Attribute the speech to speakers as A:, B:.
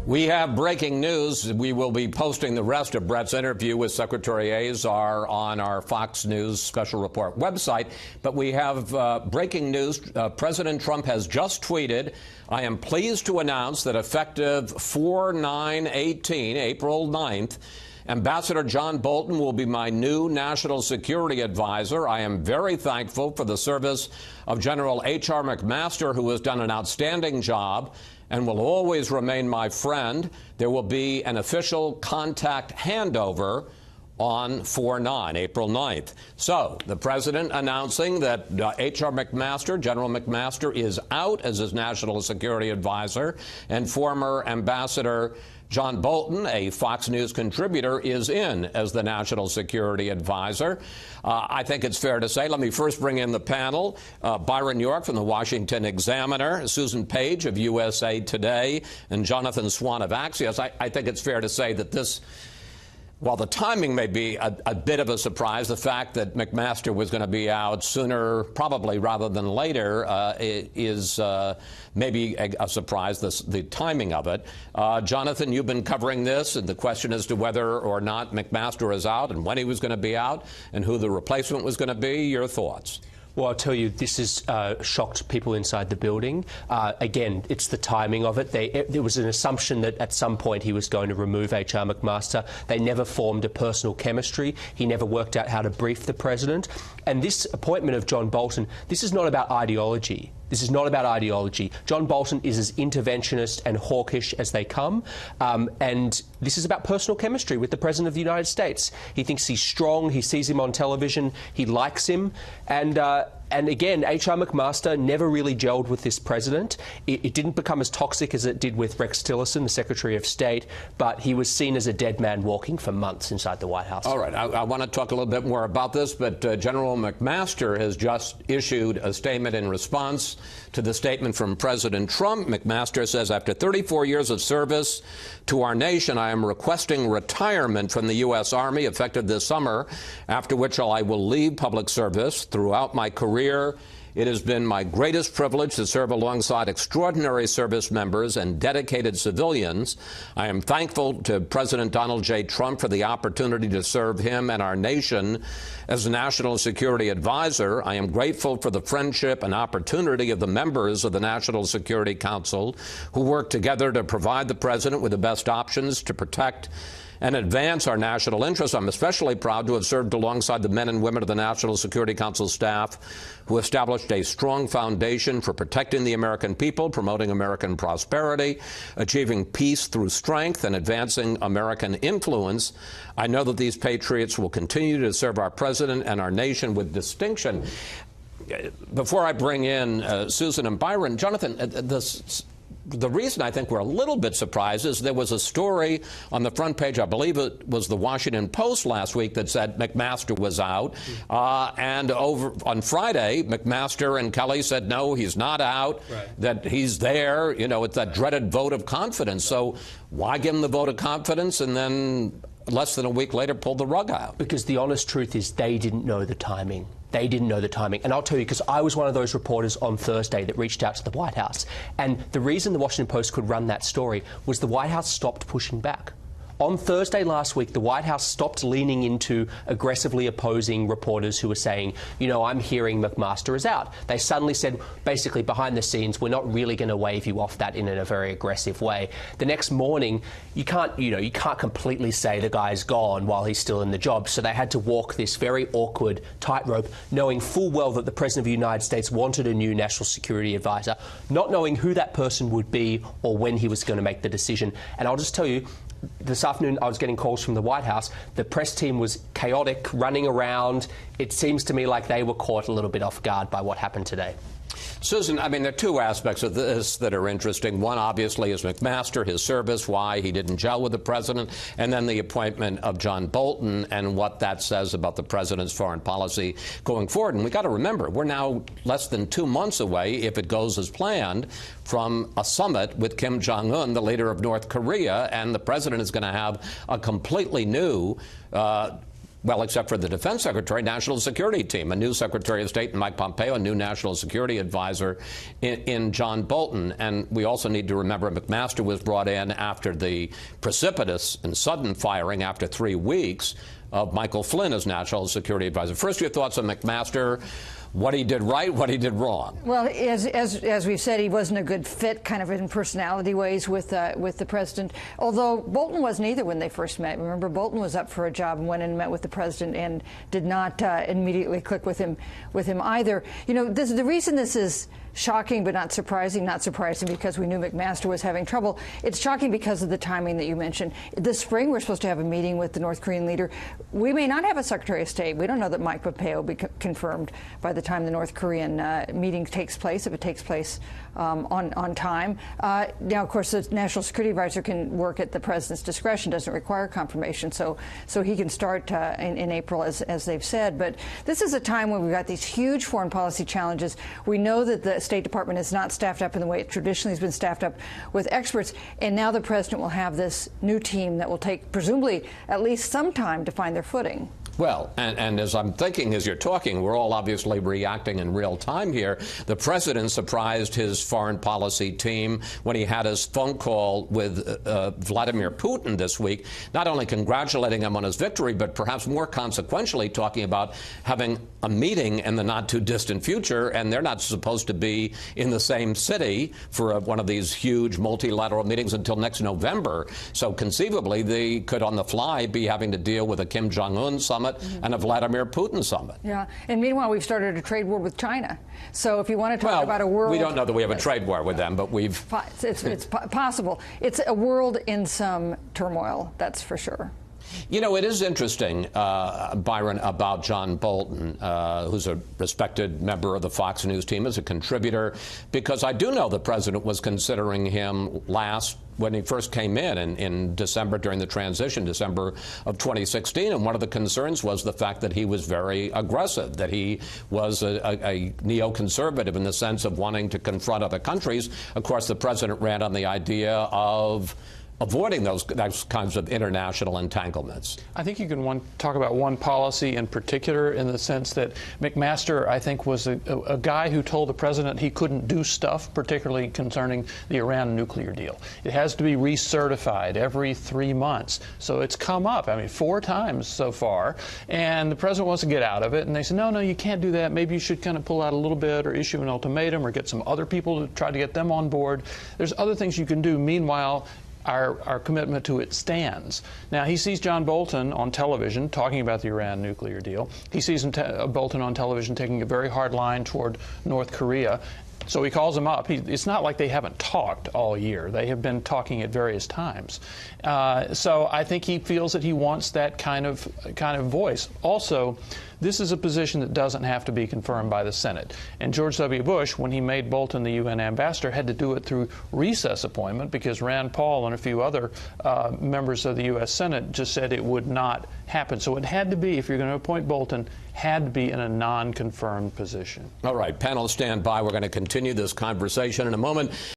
A: We have breaking news. We will be posting the rest of Brett's interview with Secretary Azar on our Fox News special report website. But we have breaking news. President Trump has just tweeted, "I am pleased to announce that effective 4/9/18, April 9th, Ambassador John Bolton will be my new national security advisor. I am very thankful for the service of General H.R. McMaster, who has done an outstanding job and will always remain my friend. There will be an official contact handover on 4/9, April 9th. So the president announcing that H.R. McMaster, General McMaster, is out as his national security advisor, and former Ambassador John Bolton, a Fox News contributor, is in as the national security advisor. I think it's fair to say, let me first bring in the panel, Byron York from the Washington Examiner, Susan Page of USA Today, and Jonathan Swan of Axios. I think it's fair to say that this, while the timing may be a bit of a surprise, the fact that McMaster was going to be out sooner, probably rather than later, is maybe a surprise, the timing of it. Jonathan, you've been covering this, and the question as to whether or not McMaster is out and when he was going to be out and who the replacement was going to be. Your thoughts?
B: Well, I'll tell you, this has shocked people inside the building. Again, it's the timing of it. There was an assumption that at some point he was going to remove H.R. McMaster. They never formed a personal chemistry. He never worked out how to brief the president. And this appointment of John Bolton, this is not about ideology. This is not about ideology. John Bolton is as interventionist and hawkish as they come, and this is about personal chemistry with the President of the United States. He thinks he's strong, he sees him on television, he likes him, and again, H.R. McMaster never really gelled with this president. It didn't become as toxic as it did with Rex Tillerson, the Secretary of State, but he was seen as a dead man walking for months inside the White House.
A: All right, I want to talk a little bit more about this, but General McMaster has just issued a statement in response to the statement from President Trump. McMaster says, after 34 years of service to our nation, I am requesting retirement from the U.S. Army effective this summer, after which I will leave public service. Throughout my career, it has been my greatest privilege to serve alongside extraordinary service members and dedicated civilians. I am thankful to President Donald J. Trump for the opportunity to serve him and our nation as a national security advisor. I am grateful for the friendship and opportunity of the members of the National Security Council who work together to provide the president with the best options to protect and advance our national interests. I'm especially proud to have served alongside the men and women of the National Security Council staff who established a strong foundation for protecting the American people, promoting American prosperity, achieving peace through strength, and advancing American influence. I know that these patriots will continue to serve our president and our nation with distinction. Before I bring in Susan and Byron, Jonathan, the reason I think we're a little bit surprised is there was a story on the front page, I believe it was the Washington Post last week, that said McMaster was out. And over on Friday, McMaster and Kelly said, no, he's not out, that he's there. You know, it's that dreaded vote of confidence. So why give him the vote of confidence and then less than a week later pull the rug out?
B: Because the honest truth is they didn't know the timing. They didn't know the timing. And I'll tell you, because I was one of those reporters on Thursday that reached out to the White House. And the reason the Washington Post could run that story was the White House stopped pushing back. On Thursday last week, the White House stopped leaning into aggressively opposing reporters who were saying, you know, I'm hearing McMaster is out. They suddenly said, basically, behind the scenes, we're not really going to wave you off that in a very aggressive way. The next morning, you can't completely say the guy's gone while he's still in the job. So they had to walk this very awkward tightrope, knowing full well that the President of the United States wanted a new national security advisor, not knowing who that person would be or when he was going to make the decision. And I'll just tell you, this afternoon I was getting calls from the White House. The press team was chaotic, running around. It seems to me like they were caught a little bit off guard by what happened today.
A: Susan, I mean, there are two aspects of this that are interesting. One, obviously, is McMaster, his service, why he didn't gel with the president, and then the appointment of John Bolton and what that says about the president's foreign policy going forward. And we've got to remember, we're now less than 2 months away, if it goes as planned, from a summit with Kim Jong-un, the leader of North Korea, and the president is going to have a completely new well, except for the Defense Secretary, National Security team, a new Secretary of State, Mike Pompeo, a new National Security Advisor in John Bolton. And we also need to remember McMaster was brought in after the precipitous and sudden firing after 3 weeks of Michael Flynn as National Security Advisor. First, your thoughts on McMaster, what he did right, what he did wrong.
C: Well, as we've said, he wasn't a good fit, kind of in personality ways, with the president. Although Bolton wasn't either when they first met. Remember, Bolton was up for a job and went and met with the president and did not immediately click with him either. You know, the reason this is shocking but not surprising because we knew McMaster was having trouble. It's shocking because of the timing that you mentioned. This spring, we're supposed to have a meeting with the North Korean leader. We may not have a Secretary of State. We don't know that Mike Pompeo will be confirmed by the time the North Korean meeting takes place, if it takes place on time. Now, of course, the National Security Advisor can work at the president's discretion, doesn't require confirmation, so he can start in April, as they've said. But this is a time when we've got these huge foreign policy challenges. We know that the State Department is not staffed up in the way it traditionally has been staffed up with experts, and now the president will have this new team that will take, presumably, at least some time to find their footing.
A: Well, and as I'm thinking, as you're talking, we're all obviously reacting in real time here. The president surprised his foreign policy team when he had his phone call with Vladimir Putin this week, not only congratulating him on his victory, but perhaps more consequentially talking about having a meeting in the not-too-distant future, and they're not supposed to be in the same city for one of these huge multilateral meetings until next November. So conceivably, they could on the fly be having to deal with a Kim Jong-un summit and a Vladimir Putin summit.
C: Yeah, and meanwhile, we've started a trade war with China. So if you want to talk about a world...
A: we don't know that we have a trade war with them, but we've...
C: It's possible. It's a world in some turmoil, that's for sure.
A: You know, it is interesting, Byron, about John Bolton, who's a respected member of the Fox News team, as a contributor, because I do know the president was considering him when he first came in December, during the transition, December of 2016. And one of the concerns was the fact that he was very aggressive, that he was a neoconservative in the sense of wanting to confront other countries. Of course, the president ran on the idea of avoiding those kinds of international entanglements.
D: I think you can talk about one policy in particular, in the sense that McMaster, I think, was a guy who told the president he couldn't do stuff, particularly concerning the Iran nuclear deal. It has to be recertified every 3 months. So it's come up, I mean, 4 times so far, and the president wants to get out of it, and they said, no, you can't do that. Maybe you should kind of pull out a little bit, or issue an ultimatum, or get some other people to try to get them on board. There's other things you can do. Meanwhile, our commitment to it stands. Now, he sees John Bolton on television talking about the Iran nuclear deal. He sees Bolton on television taking a very hard line toward North Korea. So he calls him up. It's not like they haven't talked all year. They have been talking at various times. So I think he feels that he wants that kind of voice. Also, this is a position that doesn't have to be confirmed by the Senate. And George W. Bush, when he made Bolton the UN ambassador, had to do it through recess appointment, because Rand Paul and a few other members of the U.S. Senate just said it would not happen. So it had to be, if you're going to appoint Bolton, had to be in a non-confirmed position.
A: All right, panel, stand by. We're going to continue this conversation in a moment.